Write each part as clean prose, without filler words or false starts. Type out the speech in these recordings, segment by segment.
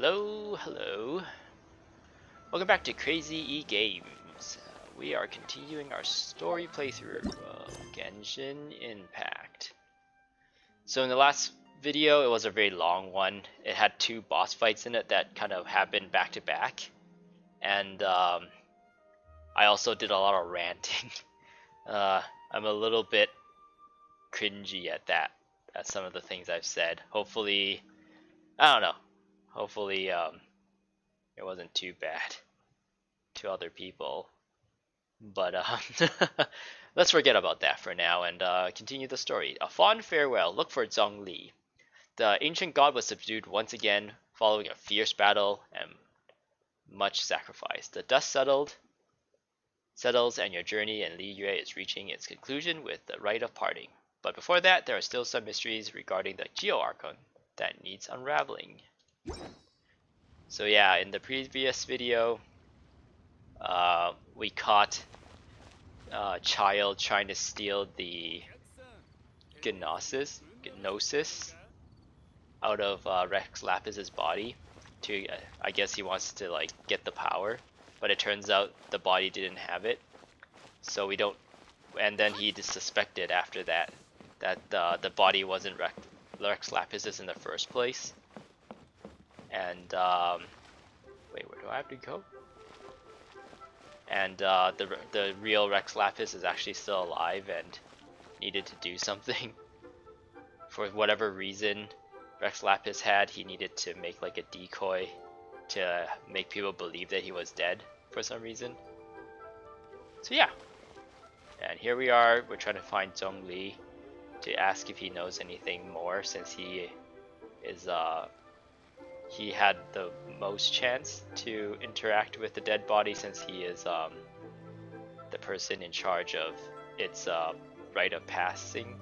Hello, hello. Welcome back to Crazy E Games. We are continuing our story playthrough of Genshin Impact. So in the last video, it was a very long one. It had two boss fights in it that kind of happened back to back. And I also did a lot of ranting. I'm a little bit cringy at some of the things I've said. Hopefully, I don't know. Hopefully, it wasn't too bad to other people, but let's forget about that for now and continue the story. A fond farewell. Look for Zhongli. The ancient god was subdued once again following a fierce battle and much sacrifice. The dust settles and your journey in Li Yue is reaching its conclusion with the rite of parting. But before that, there are still some mysteries regarding the Archon that needs unraveling. So yeah, in the previous video, we caught Childe trying to steal the gnosis out of Rex Lapis's body. I guess he wants to like get the power, but it turns out the body didn't have it. So we don't, and then he just suspected after that the body wasn't Rex Lapis's in the first place. And wait, where do I have to go? And the real Rex Lapis is actually still alive and needed to do something. For whatever reason Rex Lapis had, he needed to make like a decoy to make people believe that he was dead for some reason. So yeah. And here we are, we're trying to find Zhongli to ask if he knows anything more, since he is he had the most chance to interact with the dead body, since he is the person in charge of its rite of passing,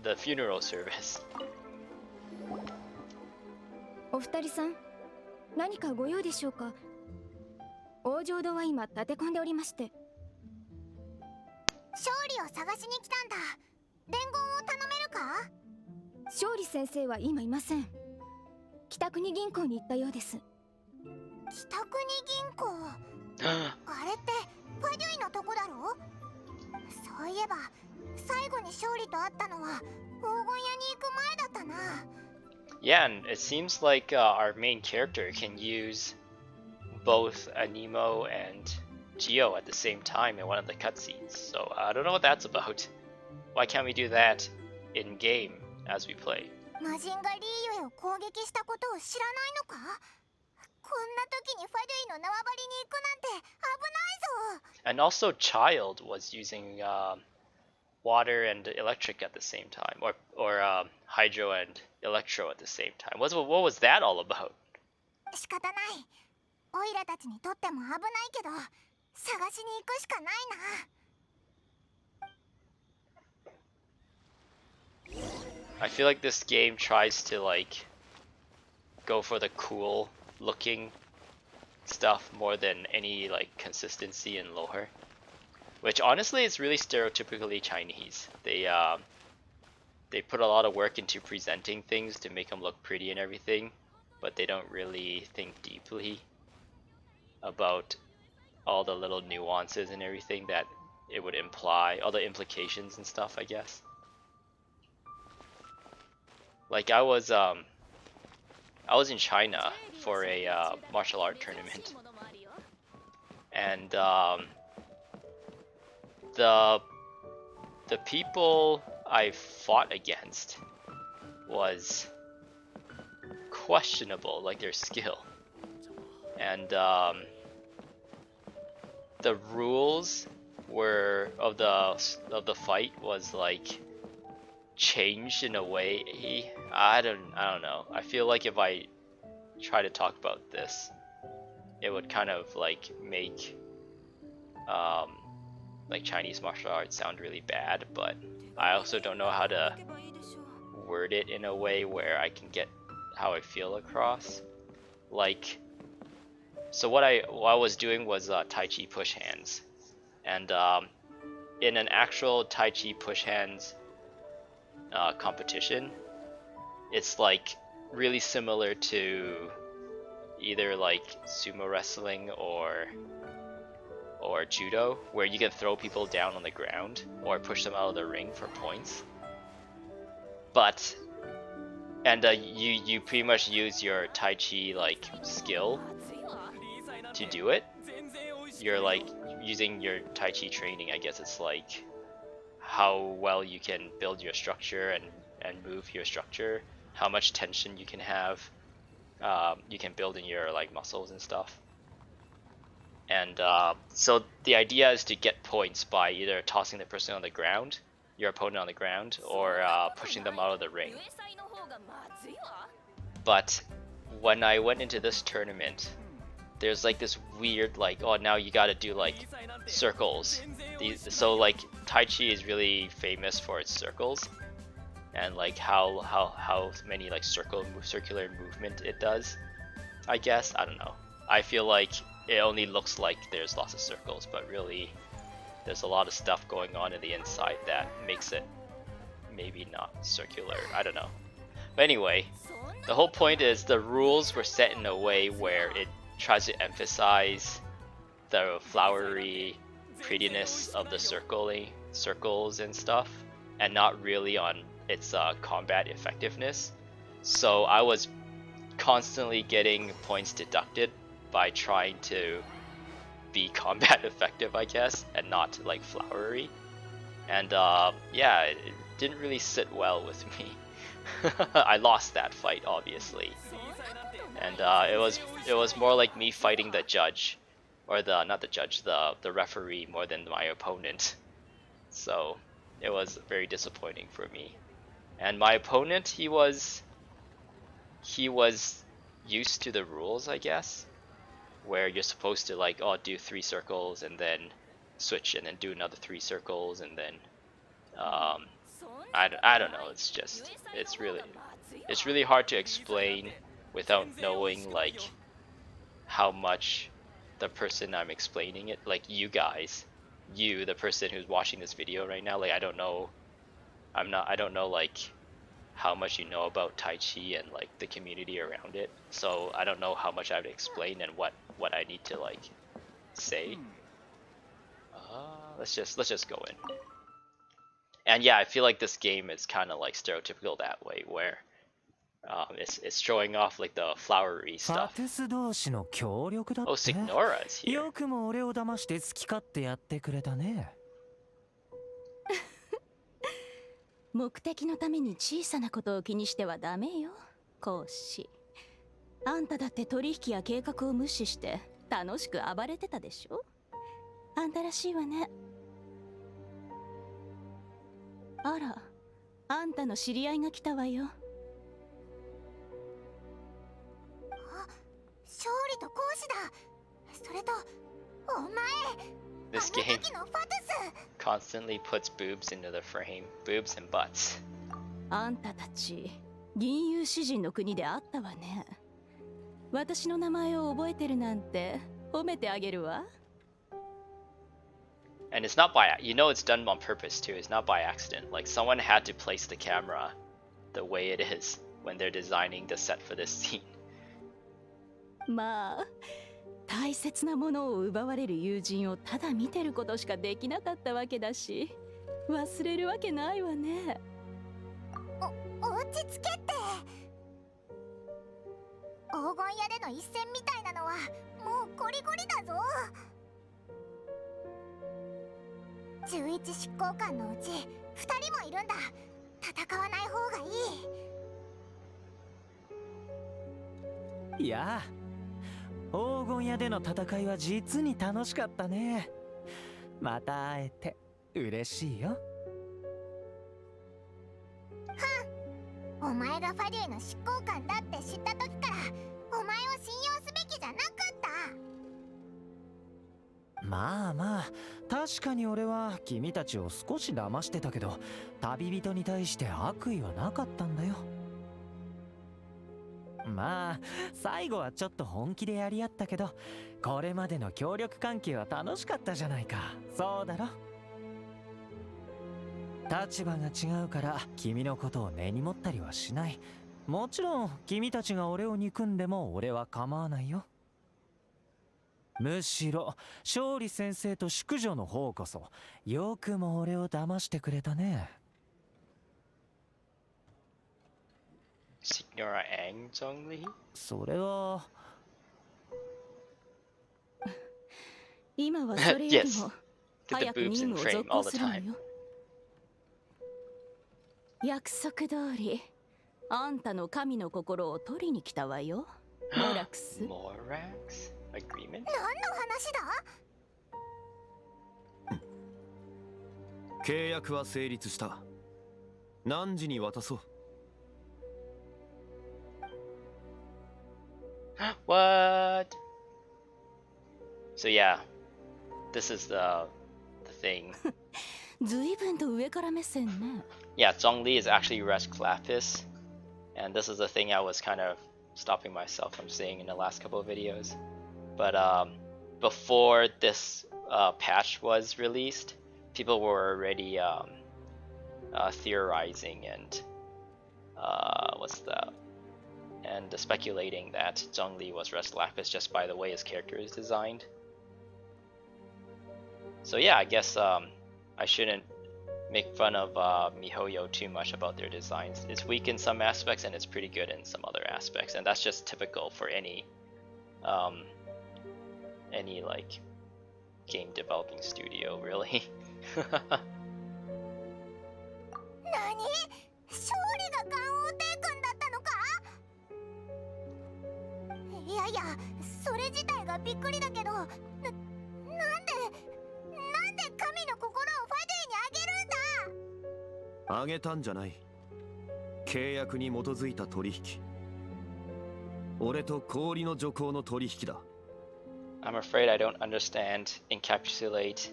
the funeral service. お二人さん、何かご用でしょうか。王城堂は今立て込んでおりまして。勝利を探しに来たんだ。伝言を頼めるか。勝利先生は今いません。北国銀行に行ったようです。北国銀行あれってファデュイのとこだろ。そういえば最後に勝利と会ったのは黄金屋に行く前だったな。Yeah, and it seems like our main character can use both Anemo and Geo at the same time in one of the cutscenes. So I don't know what that's about. Why can't we do that in game as we play? 魔人がリーユエを攻撃したことを知らないのか。こんな時にファデュイの縄張りに行くなんて危ないぞ。 And also Childe was using water and electric at the same time, or hydro and electro at the same time. What was that all about? 仕方ない。オイラたちにとっても危ないけど探しに行くしかないな。 I feel like this game tries to like go for the cool looking stuff more than any like consistency in lore, which honestly is really stereotypically Chinese. They put a lot of work into presenting things to make them look pretty and everything, but they don't really think deeply about all the little nuances and everything that it would imply, all the implications and stuff, I guess. Like I was in China for a martial art tournament, and the people I fought against was questionable, like their skill, and the rules were of the fight was like changed in a way. I don't know. I feel like if I try to talk about this, it would kind of like make like Chinese martial arts sound really bad, but I also don't know how to word it in a way where I can get how I feel across. Like, so what I was doing was Tai Chi push hands, and in an actual Tai Chi push hands competition, it's like really similar to either like sumo wrestling or judo, where you can throw people down on the ground or push them out of the ring for points. But you pretty much use your Tai Chi like skill to do it. You're like using your Tai Chi training, I guess it's like how well you can build your structure and move your structure, how much tension you can have, you can build in your like muscles and stuff. And so the idea is to get points by either tossing the person on the ground, your opponent on the ground, or pushing them out of the ring. But when I went into this tournament, there's like this weird like, oh, now you gotta do like circles. So like Tai Chi is really famous for its circles and like how many like circular movement it does. I guess, I don't know. I feel like it only looks like there's lots of circles, but really there's a lot of stuff going on in the inside that makes it maybe not circular. I don't know. But anyway, the whole point is the rules were set in a way where it tries to emphasize the flowery prettiness of the circles and stuff, and not really on its combat effectiveness. So I was constantly getting points deducted by trying to be combat effective, I guess, and not like flowery. And yeah, it didn't really sit well with me. I lost that fight, obviously, and it was more like me fighting the judge, or the referee more than my opponent. So it was very disappointing for me. And my opponent, he was used to the rules, I guess, where you're supposed to like, oh, do 3 circles and then switch and then do another 3 circles and then I don't know, it's really hard to explain without knowing like how much the person I'm explaining it, like you guys, the person who's watching this video right now, like I don't know like how much you know about Tai Chi and like the community around it, so I don't know how much I have to explain and what I need to like say. Let's just go in. And yeah, I feel like this game is kind of like stereotypical that way, where it's showing off like the flowery stuff. Oh, Signora is here. よくも俺を騙して好き勝手やってくれたね。目的のために小さなことを気にしてはダメよ、講師。あんただって取引や計画を無視して楽しく暴れてたでしょ。あんたらしいわね。あら、あんたの知り合いが来たわよ。あ、勝利と講師だ。それと、お前。This game constantly puts boobs into the frame, boobs and butts. あんたたち、銀融詩人の国であったわね。私の名前を覚えてるなんて褒めてあげるわ。And it's not by, you know, it's done on purpose too. It's not by accident. Like someone had to place the camera the way it is when they're designing the set for this scene. まあ、大切なものを奪われる友人をただ見てることしかできなかったわけだし、忘れるわけないわね。落ち着けって。黄金屋での一戦みたいなのはもうゴリゴリだぞ。11執行官のうち2人もいるんだ。戦わない方がいい。いや、黄金屋での戦いは実に楽しかったね。また会えて嬉しいよ。お前がファデュイの執行官だって知った時からお前を信用すべきじゃなかった。まあまあ、確かに俺は君たちを少し騙してたけど、旅人に対して悪意はなかったんだよ。まあ、最後はちょっと本気でやり合ったけど、これまでの協力関係は楽しかったじゃないか。そうだろ。立場が違うから君のことを根に持ったりはしない。もちろん君たちが俺を憎んでも俺は構わないよ。むしろ勝利先生と淑女の方こそよくも俺を騙してくれたね。Signora and Zhongli? それは今はそれより Yes. も Get the 早く boobs 任 in 務を frame 続 all 行 the するの time. よ。約束通りあんたの神の心を取りに来たわよ、モラクス。 Morax? Agreement? 何の話だ？契約は成立した。何時に渡そう？ What? So yeah, this is the thing. ずいぶんと上から目線ね。 Yeah, Zhongli is actually Rex Lapis, and this is the thing I was kind of stopping myself from saying in the last couple of videos. But before this patch was released, people were already theorizing and speculating that Zhongli was Rex Lapis just by the way his character is designed. So yeah, I guess I shouldn't make fun of MiHoYo too much about their designs. It's weak in some aspects and it's pretty good in some other aspects, and that's just typical for any like game developing studio, really. 何？勝利がガンオーテイ君だったのか？いやいや、それ自体がびっくりだけど、なんで神の心をファデュイにあげるんだ？あげたんじゃない。契約に基づいた取引。俺と氷の女皇の取引だ。I'm afraid I don't encapsulate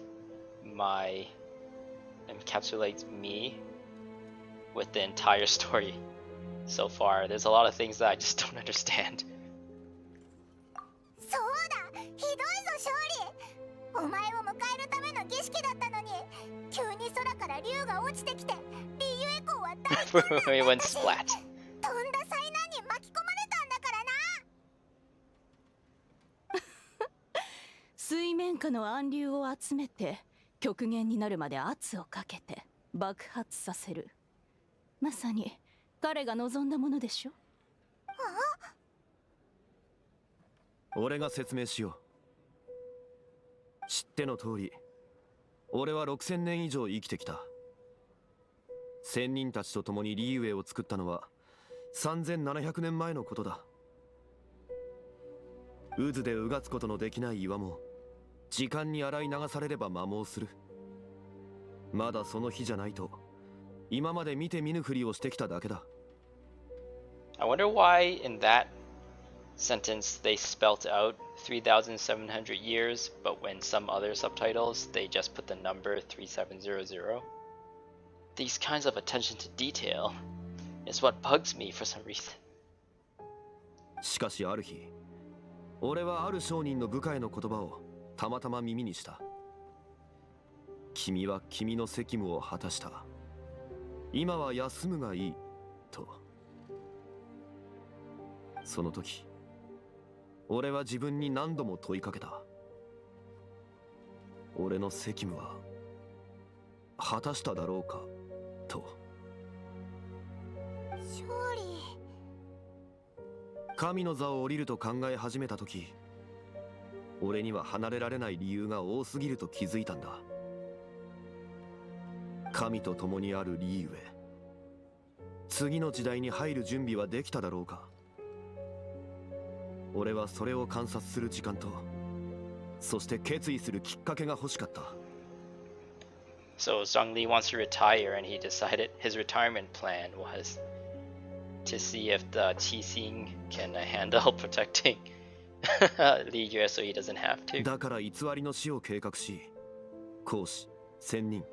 me with the entire story so far. There's a lot of things that I just don't understand. そうだ、ひどいぞ勝利。お前を迎えるための儀式だったのに、急に空から竜が落ちてきて、リーユエコーは大混乱だったし、 It と went んだ splat. 災難に巻き込まれたんだからな。水面下の暗流を集めて極限になるまで圧をかけて爆発させる。まさに彼が望んだものでしょ。俺が説明しよう。知っての通り、俺は6000年以上生きてきた。仙人たちと共にリーウェイを作ったのは3700年前のことだ。渦でうがつことのできない岩も時間に洗い流されれば摩耗する。まだその日じゃないと今まで見て見ぬふりをしてきただけだ。 I wonder why in that sentence they spelt out 3,700 years, but when some other subtitles they just put the number 3700. These kinds of attention to detail is what bugs me for some reason. しかしある日、俺はある商人の部下への言葉をたまたま耳にした。君は君の責務を果たした。今は休むがいいと。その時、俺は自分に何度も問いかけた。俺の責務は果たしただろうかと。勝利。神の座を降りると考え始めた時、俺には離れられない理由が多すぎると気づいたんだ。神と共にあるリーウェイ、次の時代に入る準備はできただろうか。俺はそれを観察する時間と、そして決意するきっかけが欲しかった。 So Zhongli wants to retire, and he decided his retirement plan was to see if the Qixing can handle protecting Li Yue so he doesn't have to. だから偽りの死を計画し、孔子、仙人、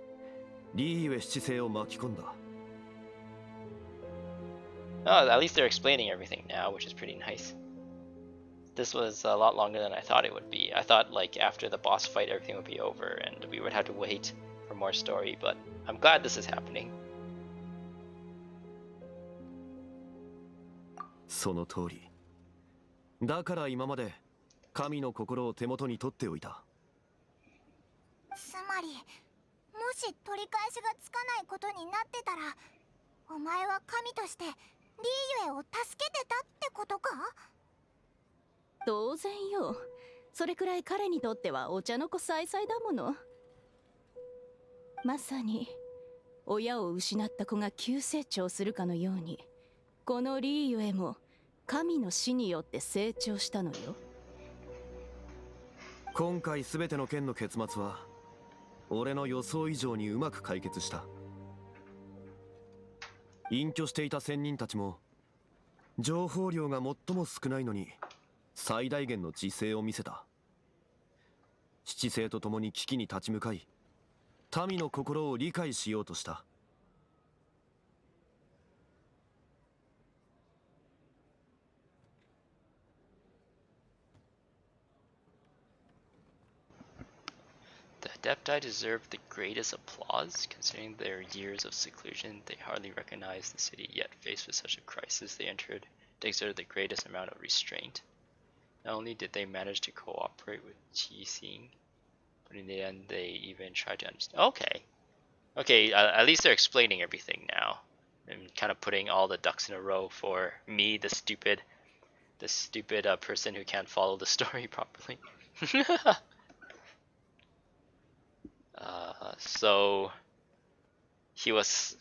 リーウェ七世を巻き込んだ。Oh, at least they're explaining everything now, which is pretty nice. This was a lot longer than I thought it would be. I thought like after the boss fight everything would be over and we would have to wait for more story, but I'm glad this is happening. その通り。だから今まで神の心を手元に取っておいた。つまり、もし取り返しがつかないことになってたら、お前は神としてリーユエを助けてたってことか？当然よ。それくらい彼にとってはお茶の子さいさいだもの。まさに親を失った子が急成長するかのように、このリーユエも神の死によって成長したのよ。今回全ての件の結末は俺の予想以上にうまく解決した。隠居していた仙人たちも情報量が最も少ないのに最大限の自制を見せた。七星と共に危機に立ち向かい、民の心を理解しようとした。The Adepti deserve the greatest applause, considering their years of seclusion. They hardly recognized the city, yet faced with such a crisis they entered, they exerted the greatest amount of restraint. Not only did they manage to cooperate with Qixing, but in the end they even tried to understand. Okay, at least they're explaining everything now, and kind of putting all the ducks in a row for me, the stupid person who can't follow the story properly. So he was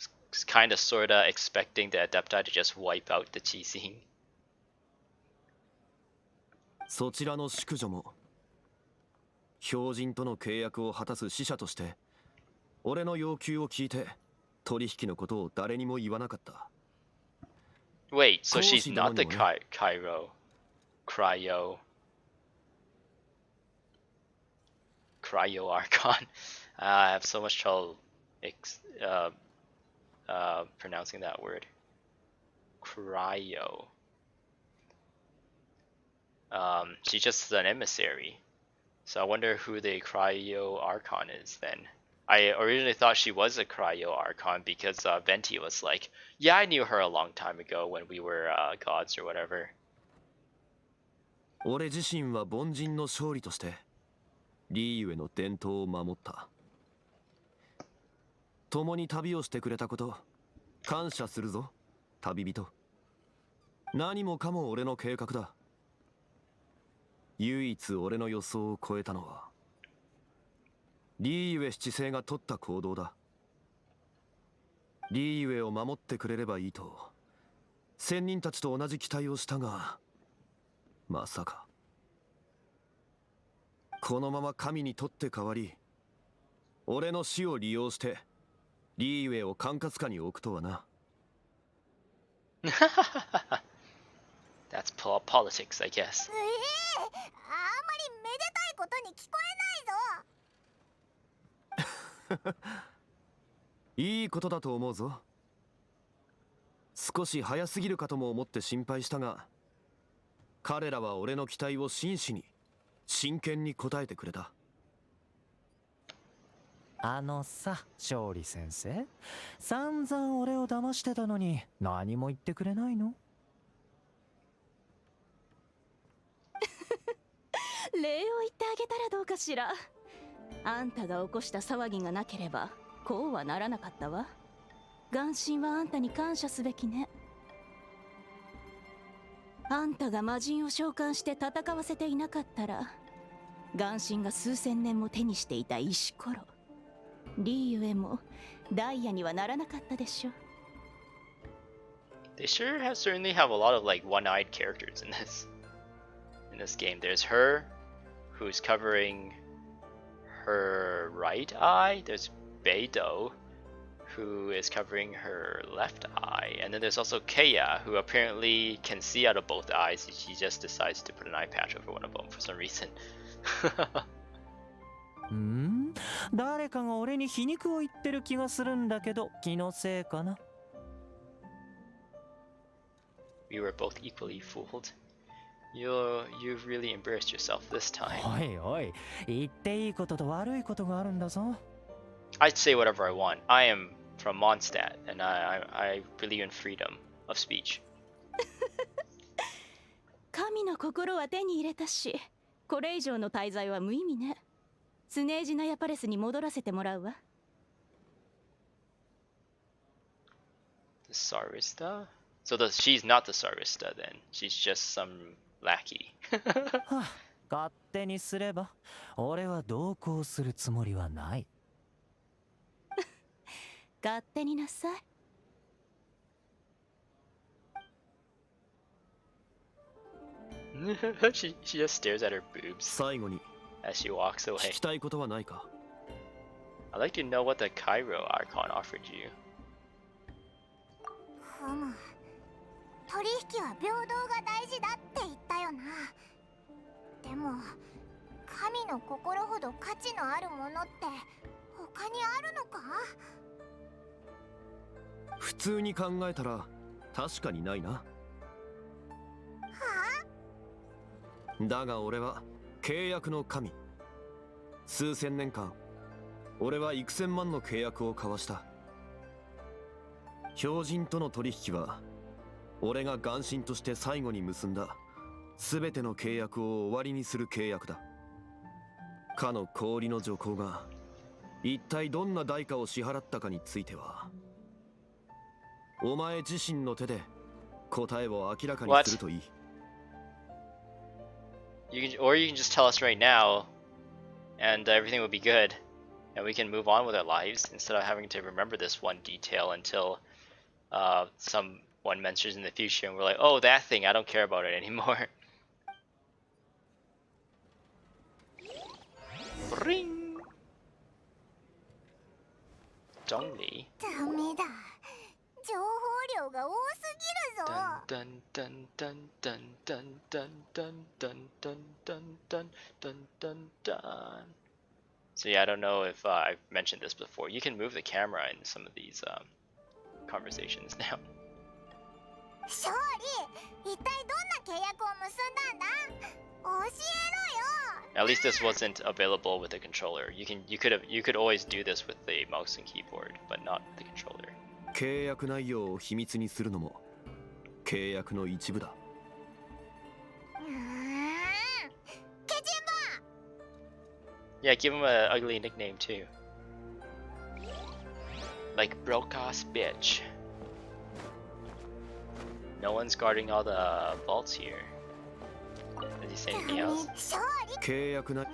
kind of sorta expecting the Adepti to just wipe out the Qixing. そちらの淑女も標人との契約を果たす使者として俺の要求を聞いて取引のことを誰にも言わなかった。 Wait, so she's not the cryo Archon. I have so much trouble pronouncing that word. Cryo. She's just an emissary. So I wonder who the cryo Archon is then. I originally thought she was a cryo Archon because Venti was like, yeah, I knew her a long time ago when we were gods or whatever. 俺自身は凡人の勝利としてリーユエの伝統を守った。共に旅をしてくれたこと感謝するぞ旅人。何もかも俺の計画だ。唯一俺の予想を超えたのはリーユエ七星が取った行動だ。リーユエを守ってくれればいいと仙人たちと同じ期待をしたが、まさかこのまま神に取って代わり俺の死を利用してリーユエを管轄下に置くとはな。That's politics, I guess. あんまりめでたいことに聞こえないぞ。いいことだと思うぞ。少し早すぎるかとも思って心配したが、彼らは俺の期待を真摯に真剣に応えてくれた。あのさ、勝利先生、散々俺を騙してたのに何も言ってくれないの？礼を言ってあげたらどうかしら。あんたが起こした騒ぎがなければこうはならなかったわ。眼神はあんたに感謝すべきね。あんたが魔人を召喚して戦わせていなかったら、眼神が数千年も手にしていた石ころリーユエもダイヤにはならなかったでしょ。 They certainly have a lot of like one-eyed characters in this game. There's her, who's covering her right eye. There's Beidou, who is covering her left eye, and then there's also Kea, who apparently can see out of both eyes. She just decides to put an eye patch over one of them for some reason. 誰かが俺に皮肉を言ってる気がするんだけど、気のせいかな。We were both equally fooled. You've really embarrassed yourself this time. おいおい、言っていいことと悪いことがあるんだぞ。I'd say whatever I want. I am from Mondstadt, and I believe in freedom of speech. 神の心は手に入れたし、これ以上の滞在は無意味ね。スネージナヤパレスに戻らせてもらうわ。The Sarista? So she's not the Sarista then. She's just some lackey. はあ、勝手にすれば俺は同行するつもりはない。勝手になさい。she just stares at her boobs 最後に as she walks 聞 away. きたいことはないか？ I'd like to know what the Cairo Archon offered you. ふむ、取引は平等が大事だって言ったよな。でも神の心ほど価値のあるものって他にあるのか？普通に考えたら確かにないな。はあ？だが俺は契約の神。数千年間俺は幾千万の契約を交わした。標人との取引は俺が眼神として最後に結んだ全ての契約を終わりにする契約だ。かの氷の女皇が一体どんな代価を支払ったかについてはお前自身の手で答えを明らかにするといい。Or you can just tell us right now, and everything will be good, and we can move on with our lives instead of having to remember this one detail until someone mentions in the future, and we're like, oh, that thing, I don't care about it anymore. Ring. Zhongli. ダメだ。情報量が多すぎるぞ。 Dun dun dun dun dun dun dun dun dun dun dun dun dun dun. So yeah, I don't know if I've mentioned this before. You can move the camera in some of these conversations now. 勝利、一体どんな契約を結んだんだ？教えろよ。 At least this wasn't available with the controller. You could always do this with the mouse and keyboard, but not the controller. 契約内容を秘密にするのも契約の一部だ。ケチン Yeah, give him a ugly nickname too. Like broke-ass bitch. No one's guarding all the vaults here. Does he say anything else? 勝利。契約な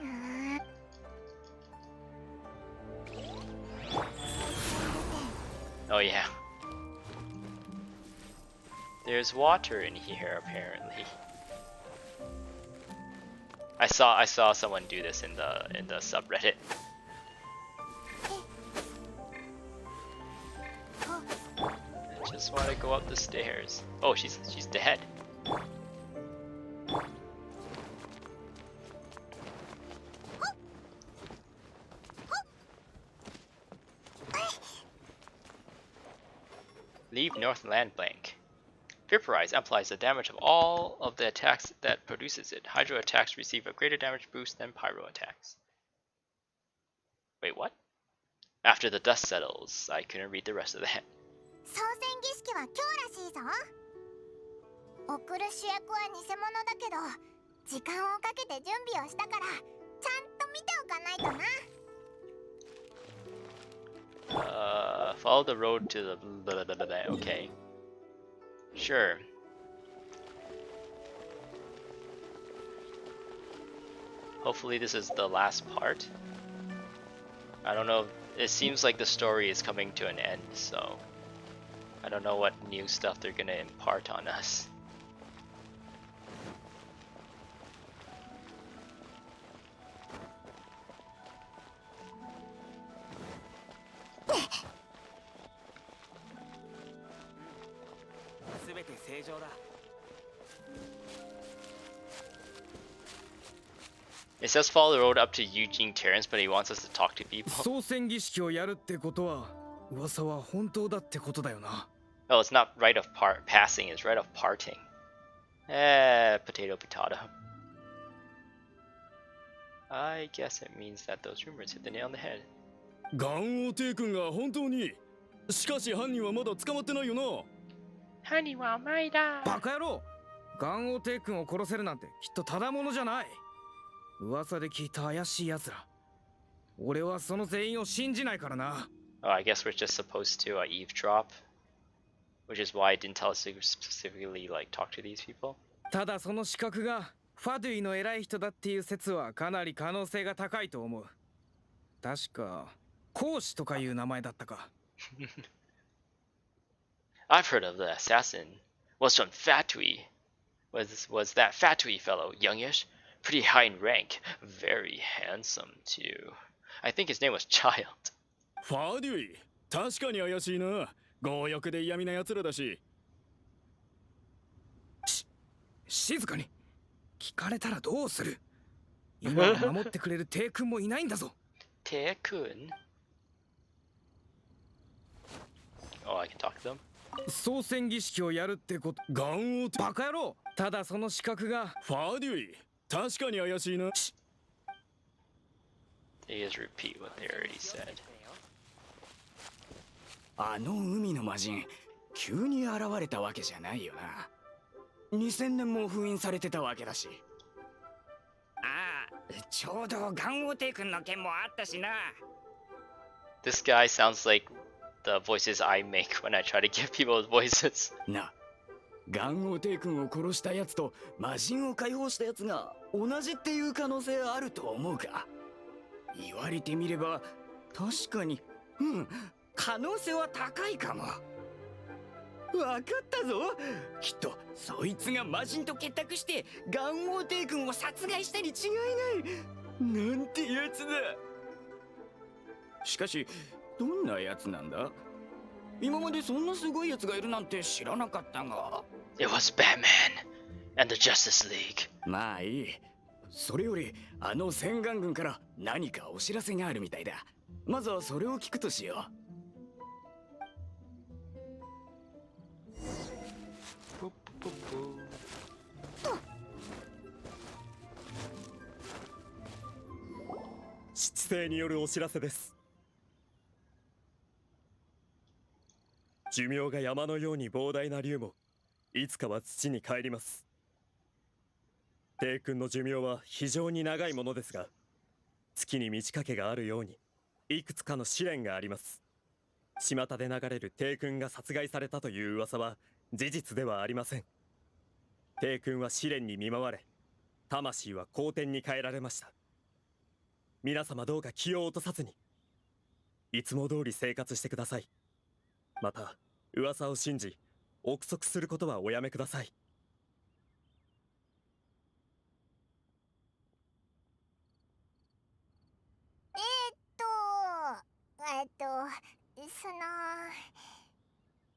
Oh yeah. There's water in here apparently. I saw someone do this in the subreddit. I just want to go up the stairs. Oh, she's dead. Leave Northland blank. Vaporize amplifies the damage of all of the attacks that produces it. Hydro attacks receive a greater damage boost than pyro attacks. Wait, what? After the dust settles, I couldn't read the rest of that. 操船儀式は今日らしいぞ。送る主役は偽物だけど、時間をかけて準備をしたから、ちゃんと見ておかないとな。Follow the road to the blah, blah, blah, blah. Okay. Sure. Hopefully this is the last part. I don't know. It seems like the story is coming to an end, so I don't know what new stuff they're gonna impart on us. It says follow the road up to Eugene Terrace, but he wants us to talk to people. 操船儀式をやるってことは噂は本当だってことだよな。 Oh, it's not right of passing, it's right of parting. Potato potato. I guess it means that those rumors hit the nail on the head. ガンオテイ君が本当に。しかし犯人はまだ捕まってないよな。犯人はお前だ。バカ野郎。ガン王帝君を殺せるなんてきっとただものじゃない。噂で聞いた怪しい奴ら。俺はその全員を信じないからな。Oh, I guess we're just supposed to eavesdrop, which is why it didn't tell us to specifically like talk to these people. ただその資格がファドゥイの偉い人だっていう説はかなり可能性が高いと思う。確か講師とかいう名前だったか。I've heard of the assassin. Was from Fatui. Was that Fatui fellow youngish? Pretty high in rank. Very handsome too. I think his name was Childe. ファデュイ、確かに怪しいな。強欲で嫌味な奴らだし。静かに。聞かれたらどうする。今は守ってくれる帝君もいないんだぞ。Te-kun? Oh, I can talk to them? 総選儀式をやるってこと。ガン王帝。バカ野郎。ただその資格がファデュイ、確かに怪しいな。They just repeat what they already said. あの海の魔人、急に現れたわけじゃないよな。2000年も封印されてたわけだし。ああ、ちょうどガン王帝君の件もあったしな。This guy sounds like the voices I make when I try to give people voices. な、ガン王帝君を殺したやつと魔人を解放したやつが同じっていう可能性あると思うか。言われてみれば確かに、可能性は高いかも。わかったぞ。きっとそいつが魔人と結託してガン王帝君を殺害したに違いない。なんてやつだ。しかしどんなやつなんだ。今までそんなすごいやつがいるなんて知らなかったが。It was Batman and the Justice League. まあいい。それよりあの洗顔軍から何かお知らせがあるみたいだ。まずはそれを聞くとしよう。七星によるお知らせです。寿命が山のように膨大な竜もいつかは土に帰ります。帝君の寿命は非常に長いものですが、月に満ち欠けがあるようにいくつかの試練があります。巷で流れる帝君が殺害されたという噂は事実ではありません。帝君は試練に見舞われ、魂は皇天に変えられました。皆様どうか気を落とさずに、いつも通り生活してください。また、噂を信じ、憶測することはおやめください。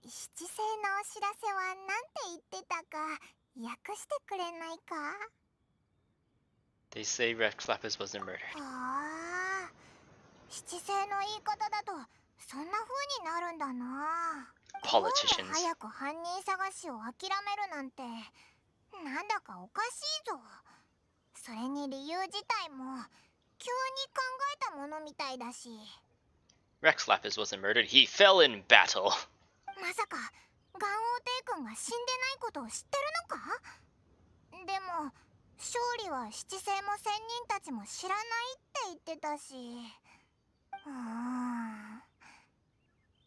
七星のお知らせはなんて言ってたか訳してくれないか。 They say Rex Lapis wasn't murdered. ああ、七星の言い方だとそんな風になるんだな。 Politicians. 早く犯人探しを諦めるなんてなんだかおかしいぞ。それに理由自体も急に考えたものみたいだし。 Rex Lapis wasn't murdered. He fell in battle. まさかガン王帝君が死んでないことを知ってるのか。でも勝利は七星も仙人たちも知らないって言ってたし。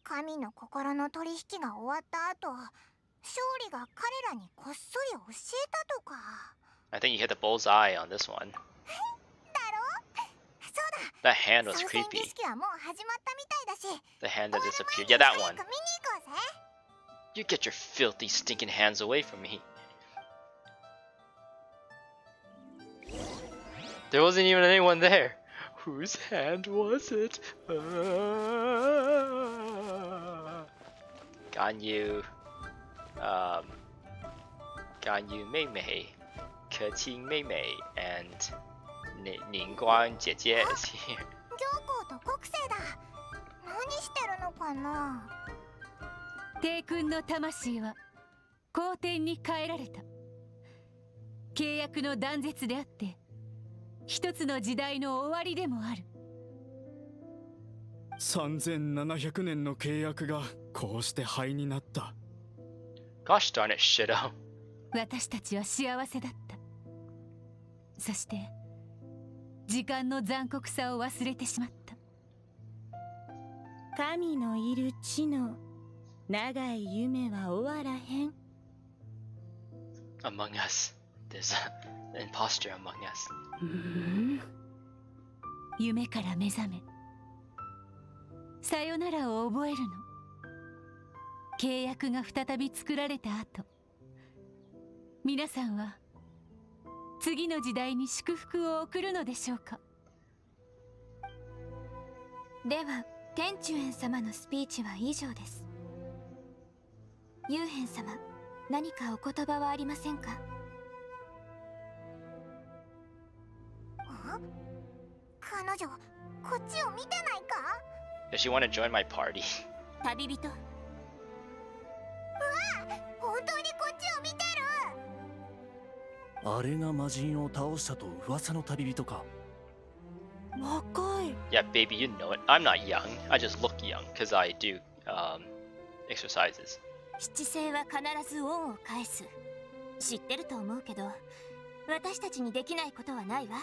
神の心の取引が終わった後、勝利が彼らにこっそり教えたとか。 I think you hit the bullseye on this one. だろ。そうだ。 That hand was 総選 creepy. 儀式はもう始まったみたいだし、 The hand that 終わる disappeared. 前 Yeah, に that 早 one. く見に行こうぜ。 You get your filthy, stinking hands away from me. There wasn't even anyone there. Whose hand was it? Ganyu, Ganyu Mei Mei, Keqing Mei Mei, and Ningguang Jie is here. 行幸と国政だ。何してるのかな。帝君の魂は皇天に変えられた。契約の断絶であって一つの時代の終わりでもある。3700年の契約がこうして灰になった。 Gosh darn it, Shido. 私たちは幸せだった。そして時間の残酷さを忘れてしまった。神のいる地の長い夢は終わらへん。 Among us. There's an imposter among us. 夢から目覚め、さよならを覚えるの。契約が再び作られた後、皆さんは次の時代に祝福を送るのでしょうか。では天中園様のスピーチは以上です。幽変様、何かお言葉はありませんか？彼女、こっちを見てないか？ Does she want to join my party? 旅人、本当にこっちを見てる。あれが魔人を倒したと噂の旅人か。若い。 Yeah, baby, you know it. I'm not young. I just look young because I do exercises. 七星は必ず恩を返す。知ってると思うけど、私たちにできないことはないわ。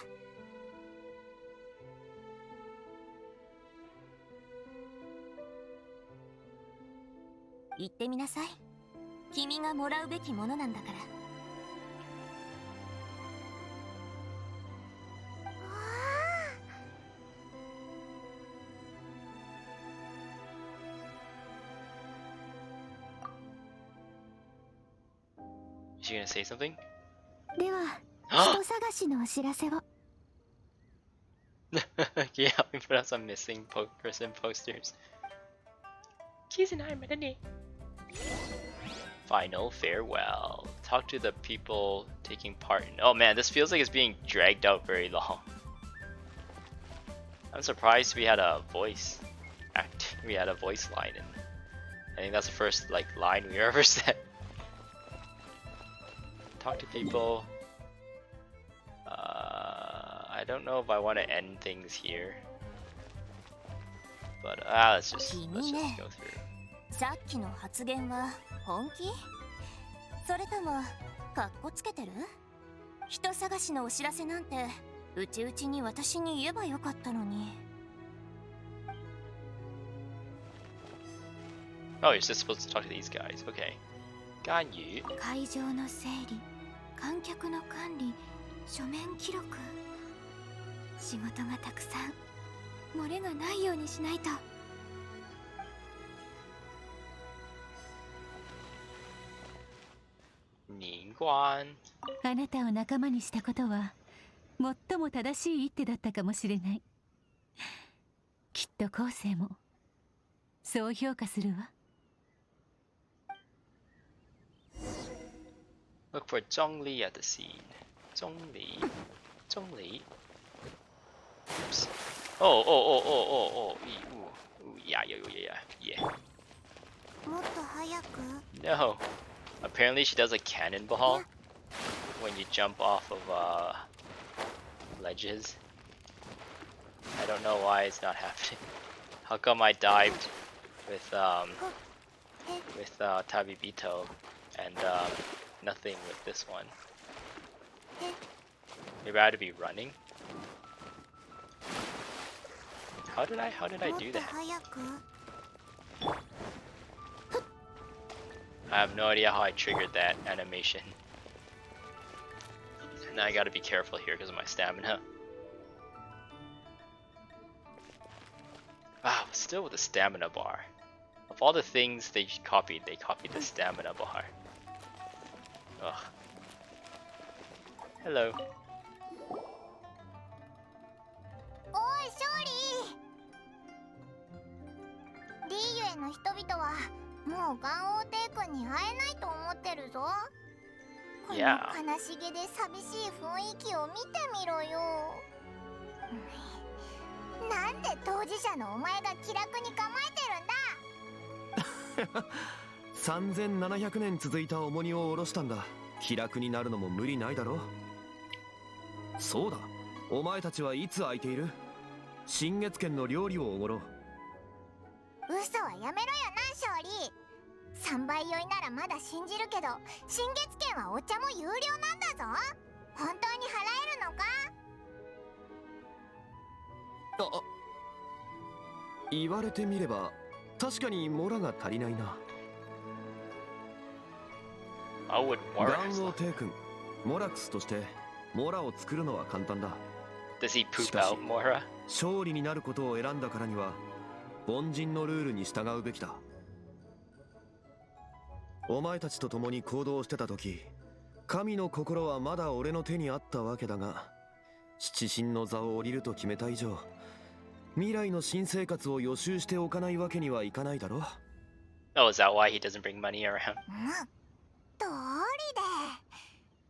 言ってみなさい。君がもらうべきものなんだから。Is she gonna say something? では、人探しのお知らせを。 Can you help me put up some missing person posters? Keys and I'm at a Final farewell. Talk to the people taking part in. Oh man, this feels like it's being dragged out very long. I'm surprised we had a voice act. We had a voice line, and I think that's the first like line we ever said. Talk to people. I don't know if I want to end things here, but let's just go through. さっきの発言は本気？それともカッコつけてる？人探しのお知らせなんてうちうちに私に言えばよかったのに。Oh, you're just supposed to talk to these guys. Okay. Got you. 会場の整理、観客の管理、書面記録。仕事がたくさん。漏れがないようにしないと。任官。あなたを仲間にしたことは最も正しい一手だったかもしれない。きっと後世もそう評価するわ。Look for Zhongli at the scene. Zhongli. Zhongli. Oops. Oh. Ooh. Yeah. もっと早く。 No. Apparently she does a cannonball when you jump off of ledges. I don't know why it's not happening. How come I dived with Tabibito and nothing with this one? Maybe I had to be running. How did I do that? I have no idea how I triggered that animation. Now I gotta be careful here because of my stamina. Wow, still with the stamina bar. Of all the things they copied the stamina bar. Ugh. Hello. おい、勝利。リーユへの人々はもうガンオーテイ君に会えないと思ってるぞ。この Yeah. 悲しげで寂しい雰囲気を見てみろよ。なんで当事者のお前が気楽に構えてるんだ。3700年続いた重荷を下ろしたんだ。気楽になるのも無理ないだろ。そうだ、お前たちはいつ空いている？新月軒の料理をおごろう。嘘はやめろよな、勝利。3倍酔いならまだ信じるけど、新月券はお茶も有料なんだぞ。本当に払えるのか？言われてみれば確かにモラが足りないな。 Oh, would ガ Mora ンオー帝君、モラクスとしてモラを作るのは簡単だ。 does he poop しかし out Mora? 勝利になることを選んだからには凡人のルールに従うべきだ。お前たちと共に行動してた時、神の心はまだ俺の手にあったわけだが、七神の座を降りると決めた以上、未来の新生活を予習しておかないわけにはいかないだろう。 Oh, is that why he doesn't bring money around? 通りで、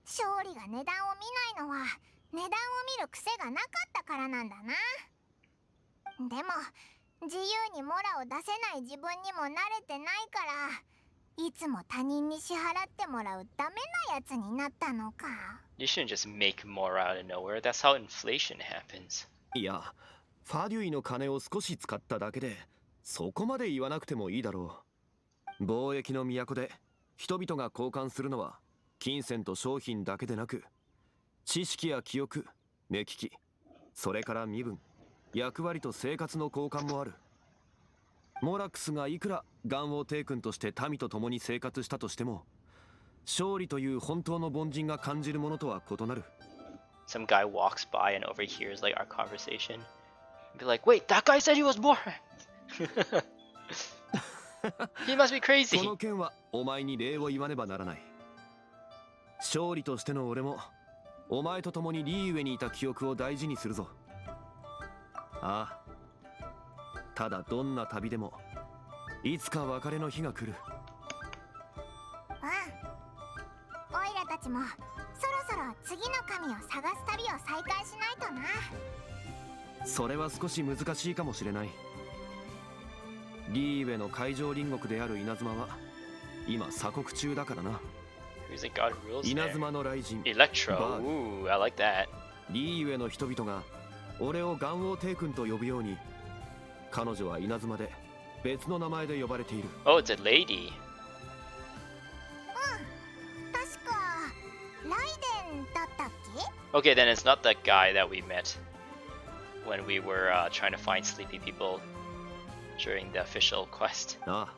勝利が値段を見ないのは値段を見る癖がなかったからなんだな。でも自由にモラを出せない自分にも慣れてないから、いつも他人に支払ってもらうダメなやつになったのか。 You shouldn't just make Mora out of nowhere. That's how inflation happens. いや、ファデュイの金を少し使っただけでそこまで言わなくてもいいだろう。貿易の都で人々が交換するのは金銭と商品だけでなく、知識や記憶、目利き、それから身分、役割と生活の交換もある。モラックスがいくらガンオー帝君として民と共に生活したとしても、勝利という本当の凡人が感じるものとは異なる。 Some guy walks by and overhears like our conversation. Be like, wait, that guy said he was Mora. He must be こ crazy. の件はお前に礼を言わねばならない。勝利としての俺もお前と共にリーウェにいた記憶を大事にするぞ。ああ、ただどんな旅でもいつか別れの日が来る。オイラたちもそろそろ次の神を探す旅を再開しないとな。それは少し難しいかもしれない。リーウェの海上隣国である稲妻は今鎖国中だからな。 Who's the god who rules 稲 there? 妻の雷神 Electro. バー Ooh, I like that. リーウェの人々が俺をガンオー帝君と呼ぶように、彼女は稲妻で別の名前で呼ばれている。 Oh, it's a lady. 確かライデンだったっけ？ Okay, then it's not that guy that we met when we were trying to find sleepy people during the official quest. ああ、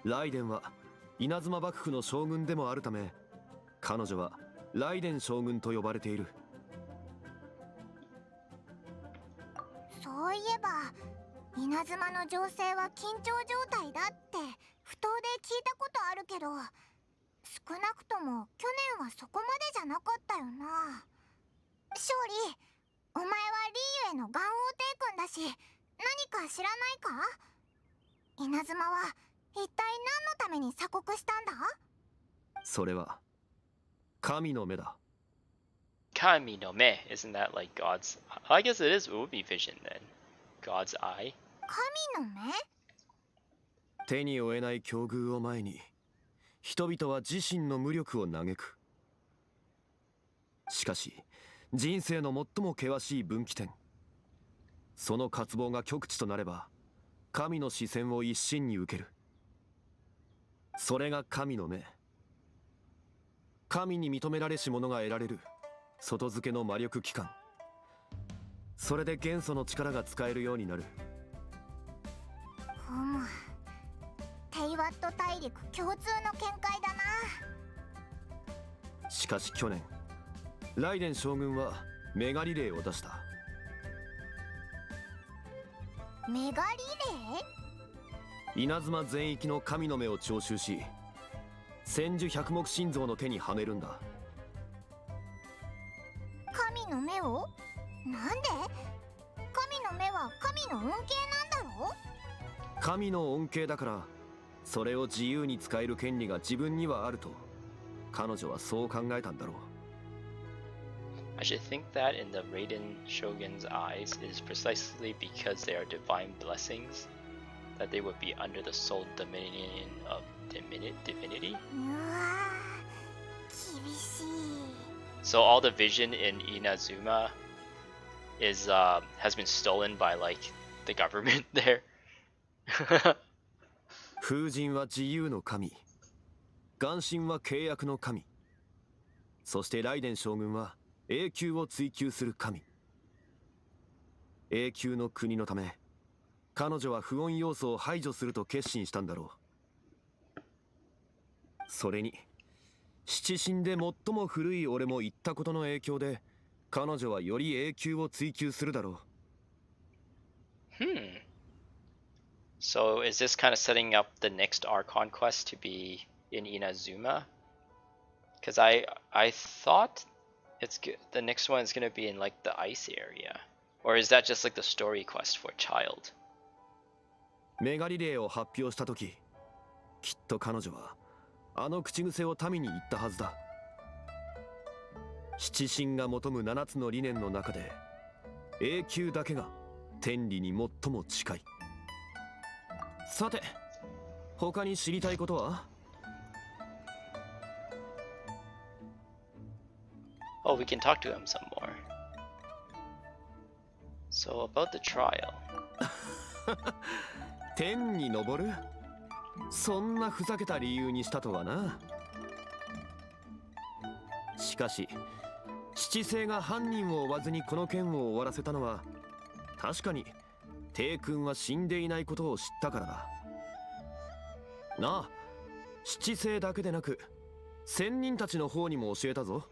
ライデンは稲妻幕府の将軍でもあるため、彼女はライデン将軍と呼ばれている。そういえば稲妻の情勢は緊張状態だって不当で聞いたことあるけど、少なくとも去年はそこまでじゃなかったよな。勝利、お前はリーウェのガンオー帝君だし、何か知らないか？稲妻は一体何のために鎖国したんだ？それは神の目だ。 Kami no me, isn't that like God's? I guess it would be vision then. God's eye. 神の目？手に負えない境遇を前に、人々は自身の無力を嘆く。しかし人生の最も険しい分岐点、その渇望が極致となれば神の視線を一身に受ける。それが神の目。神に認められし者が得られる外付けの魔力機関。それで元素の力が使えるようになる。ふむ、テイワット大陸共通の見解だな。しかし去年ライデン将軍はメガリレーを出した。メガリレ稲妻全域の神の目を徴収し、千手百目心臓の手にはめるんだ。ー？神の目を？なんで？神の目は神の恩恵なんだろ？神の恩恵だから、それを自由に使える権利が自分にはあると彼女はそう考えたんだろう。 I should think that in the Raiden Shogun's eyes it is precisely because they are divine blessings that they would be under the sole dominion of divinity. うわー、厳しい。 So all the vision in Inazuma is has been stolen by like the government there. 風神は自由の神、元神は契約の神、そしてライデン将軍は永久を追求する神。永久の国のため、彼女は不穏要素を排除すると決心したんだろう。それに七神で最も古い俺も言ったことの影響で、彼女はより永久を追求するだろう。So is this kind of setting up the next Archon quest to be in Inazuma? Because I thought the next one is gonna be in like the ice area, or is that just like the story quest for Childe? メガリレーを発表した時、きっと彼女はあの口癖を民に言ったはずだ。七神が求む7つの理念の中で、永久だけが天理に最も近い。さて、他に知りたいことは？ Oh, we can talk to him some more. So about the trial. 天に昇る？そんなふざけた理由にしたとはな。しかし、七星が犯人を追わずにこの件を終わらせたのは、確かに帝君は死んでいないことを知ったからだ。なあ、七星だけでなく仙人たちの方にも教えたぞ。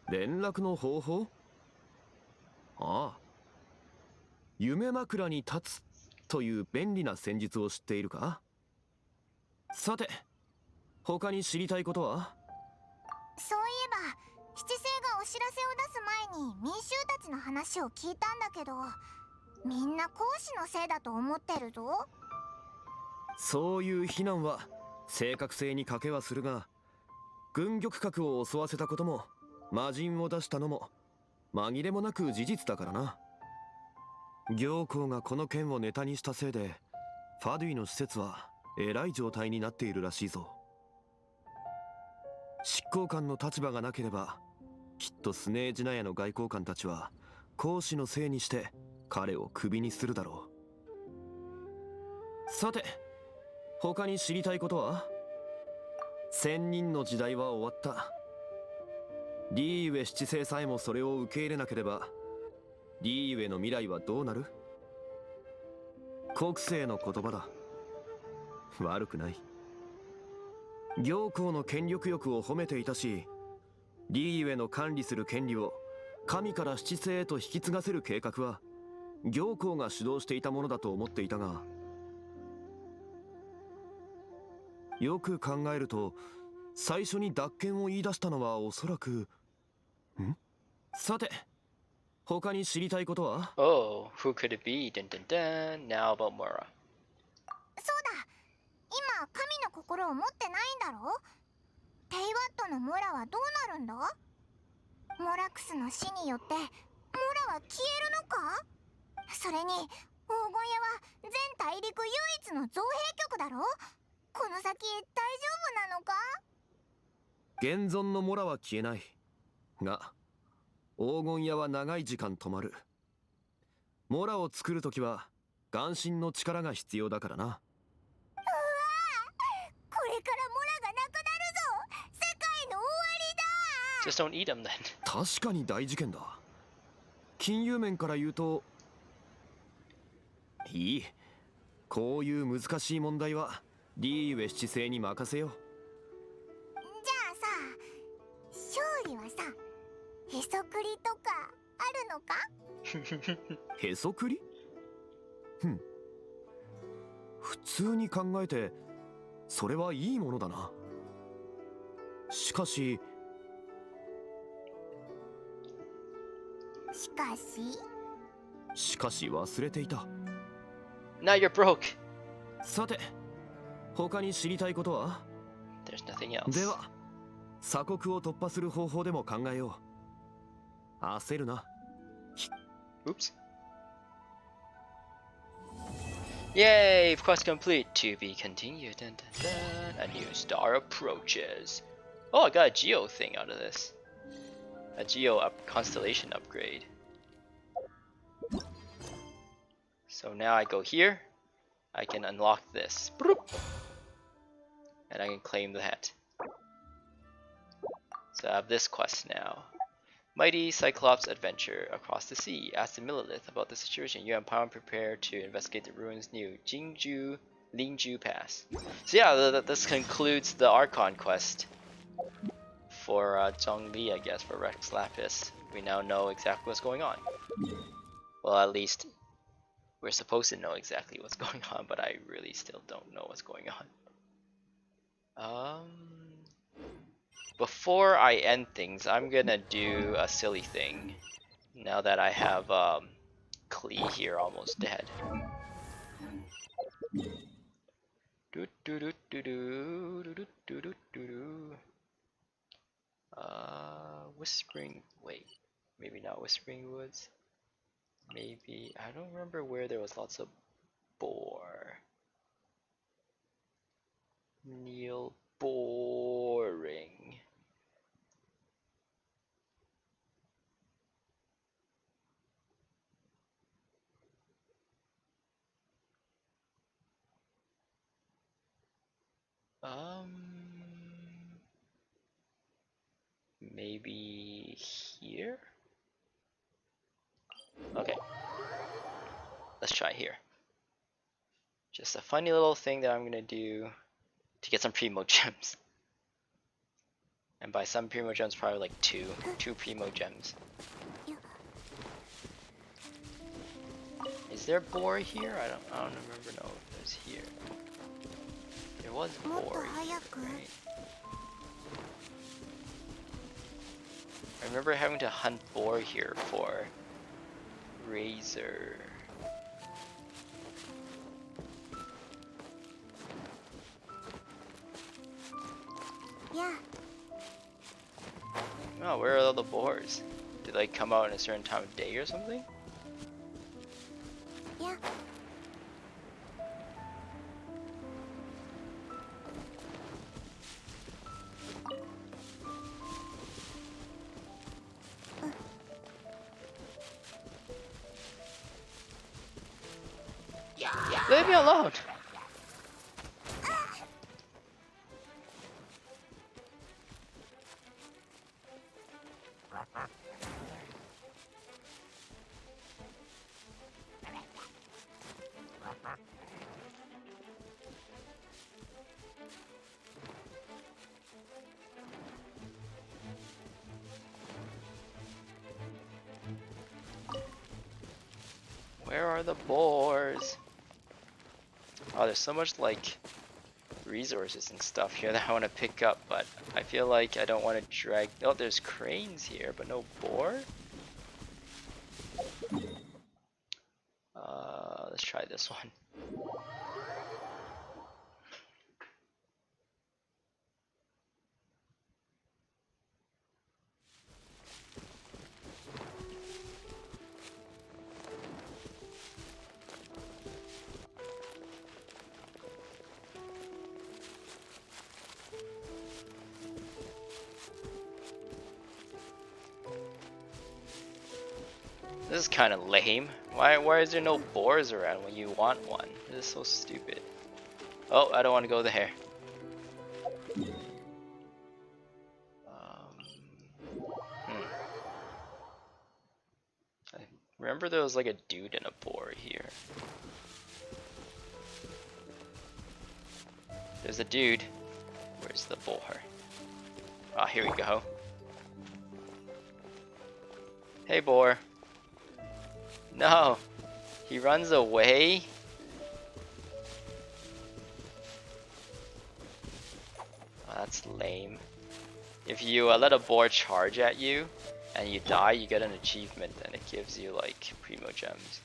連絡の方法？ああ、夢枕に立つという便利な戦術を知っているか？さて、他に知りたいことは？そういえば七星がお知らせを出す前に民衆たちの話を聞いたんだけど、みんな講師のせいだと思ってるぞ。そういう非難は正確性に欠けはするが、軍玉閣を襲わせたことも魔人を出したのも紛れもなく事実だからな。行幸がこの件をネタにしたせいで、ファドゥイの施設はえらい状態になっているらしいぞ。執行官の立場がなければ、きっとスネージナヤの外交官たちは講師のせいにして彼をクビにするだろう。さて、他に知りたいことは？千人の時代は終わった。リーウェ七世さえもそれを受け入れなければ、リーウェの未来はどうなる？国政の言葉だ。悪くない。行幸の権力欲を褒めていたし、リーウェの管理する権利を神から七世へと引き継がせる計画は行幸が主導していたものだと思っていたが、よく考えると最初に奪権を言い出したのはおそらくさて、他に知りたいことは？ Oh, who could it be? Dun dun dun. Now about Mora. そうだ、今神の心を持ってないんだろ？テイワットのモラはどうなるんだ？モラクスの死によってモラは消えるのか？それに黄金屋は全大陸唯一の造幣局だろ？この先大丈夫なのか？現存のモラは消えないが、黄金屋は長い時間止まる。モラを作るときは元神の力が必要だからな。これからモラがなくなるぞ。世界の終わりだ。 Just don't eat him then. 確かに大事件だ。金融面から言うといい。こういう難しい問題はリーウェ七世に任せよう。じゃあさ、勝利はさ、へそくりとかあるのか？へそくり？普通に考えてそれはいいものだな。しかし忘れていた。 Now you're broke. さて、他に知りたいことは？ There's nothing else. では鎖国を突破する方法でも考えよう。焦るな。 Oops. Yay! Quest complete. To be continued. Dun, dun, dun. A new star approaches. Oh, I got a Geo thing out of this. A Geo constellation upgrade. So now I go here. I can unlock this. Broop. And I can claim that. So I have this quest now. Mighty Cyclops Adventure Across the Sea. Ask the Millilith about the situation. You and Paimon prepare to investigate the ruins near Lingju Pass. So yeah, this concludes the Archon quest for Zhongli, I guess, for Rex Lapis. We now know exactly what's going on. Well, at least we're supposed to know exactly what's going on, but I really still don't know what's going on. Before I end things, I'm gonna do a silly thing. Now that I have Klee here almost dead. Whispering. Wait, maybe not Whispering Woods. Maybe I don't remember where there was lots of boar. Neil boring. Maybe here? Okay. Let's try here. Just a funny little thing that I'm gonna do to get some primogems. And by some primogems, probably like two primogems. Is there boar here? I don't remember know if there's here. There was boar here, right? I remember having to hunt boar here for Razor. Yeah. Oh, where are all the boars? Do they come out in a certain time of day or something? Yeah. Leave me alone! Where are the boars? Oh, there's so much like resources and stuff here that I want to pick up, but I feel like I don't want to drag. Oh, there's cranes here, but no boar. Let's try this one. This is kind of lame. Why is there no boars around when you want one? This is so stupid. Oh, I don't want to go there. I remember there was like a dude and a boar here. There's a dude. Where's the boar? Ah, here we go. Hey, boar. No, he runs away. Oh, that's lame. If you let a boar charge at you and you die, you get an achievement and it gives you like primogems.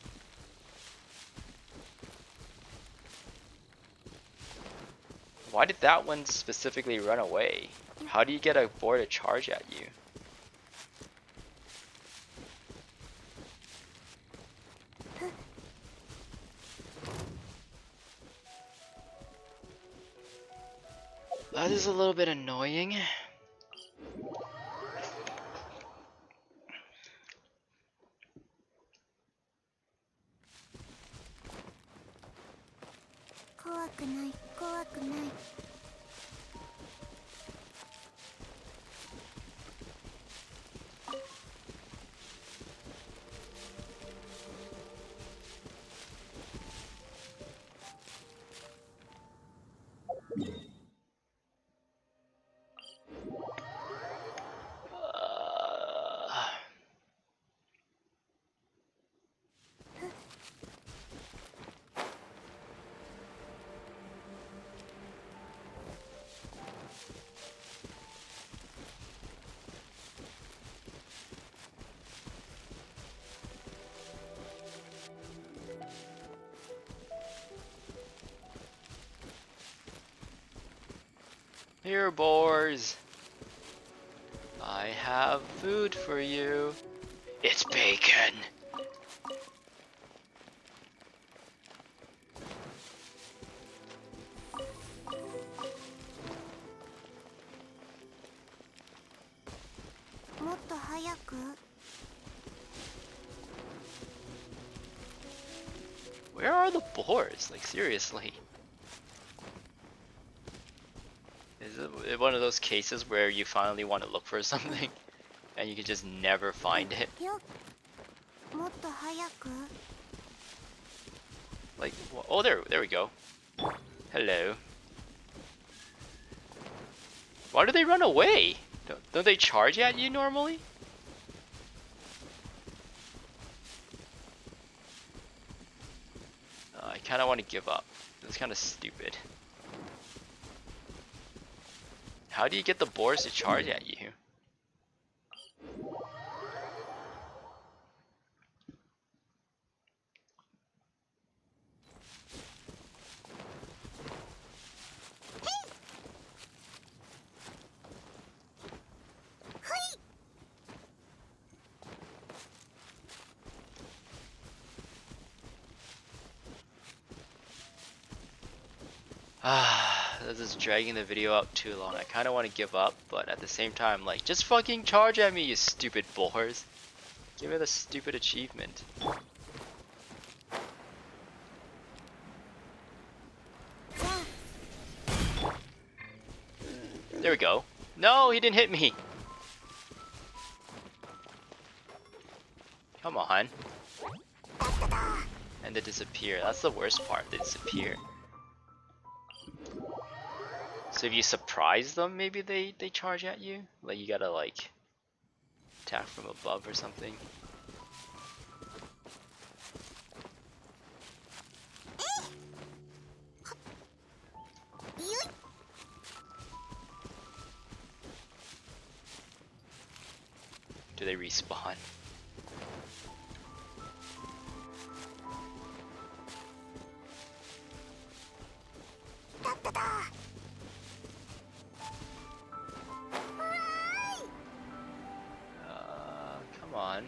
Why did that one specifically run away? How do you get a boar to charge at you? That is a little bit annoying. Here, boars. I have food for you. It's bacon. Where are the boars? Like, seriously. Is it one of those cases where you finally want to look for something and you can just never find it? Like, oh, there we go. Hello. Why do they run away? Don't they charge at you normally? I kind of want to give up. It's kind of stupid. How do you get the boars to charge at you? This is dragging the video out too long. I kind of want to give up, but at the same time, like, just fucking charge at me, you stupid boars. Give me the stupid achievement. There we go. No, he didn't hit me. Come on. And they disappear. That's the worst part. They disappear. So if you surprise them, maybe they charge at you? Like, you gotta, like, attack from above or something. Do they respawn? Come on.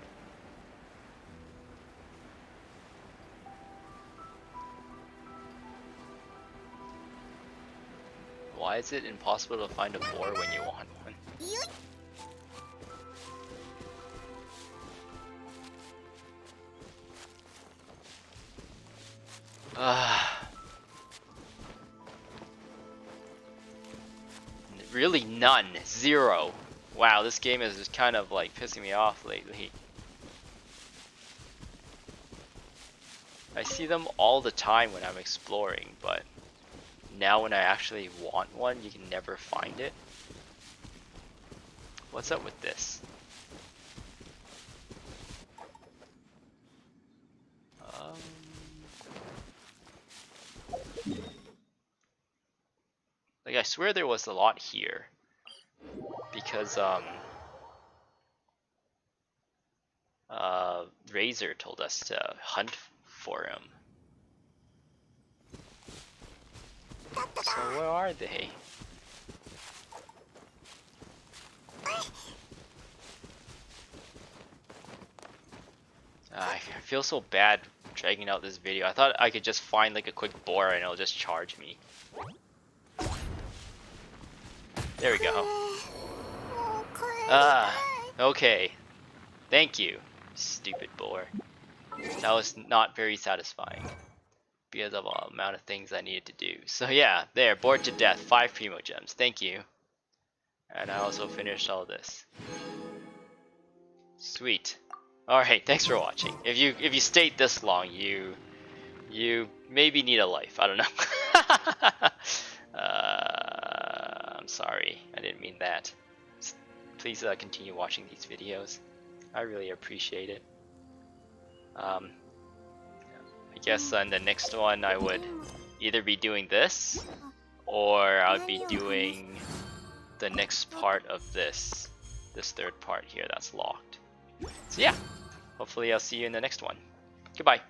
Why is it impossible to find a boar when you want one? Really none. Zero. Wow, this game is just kind of like pissing me off lately. I see them all the time when I'm exploring, but now when I actually want one, you can never find it. What's up with this? Like, I swear there was a lot here. Because, Razor told us to hunt for him. So where are they? I feel so bad dragging out this video. I thought I could just find like a quick boar and it'll just charge me. There we go. Okay. Thank you, stupid boar. That was not very satisfying because of the amount of things I needed to do. So yeah, there, bored to death, 5 primogems. Thank you. And I also finished all this. Sweet. Alright, thanks for watching. If you stayed this long, you maybe need a life. I don't know. I'm sorry. I didn't mean that. Please continue watching these videos. I really appreciate it. I guess in the next one I would either be doing this or I would be doing the next part of this third part here that's locked. So yeah, hopefully I'll see you in the next one. Goodbye.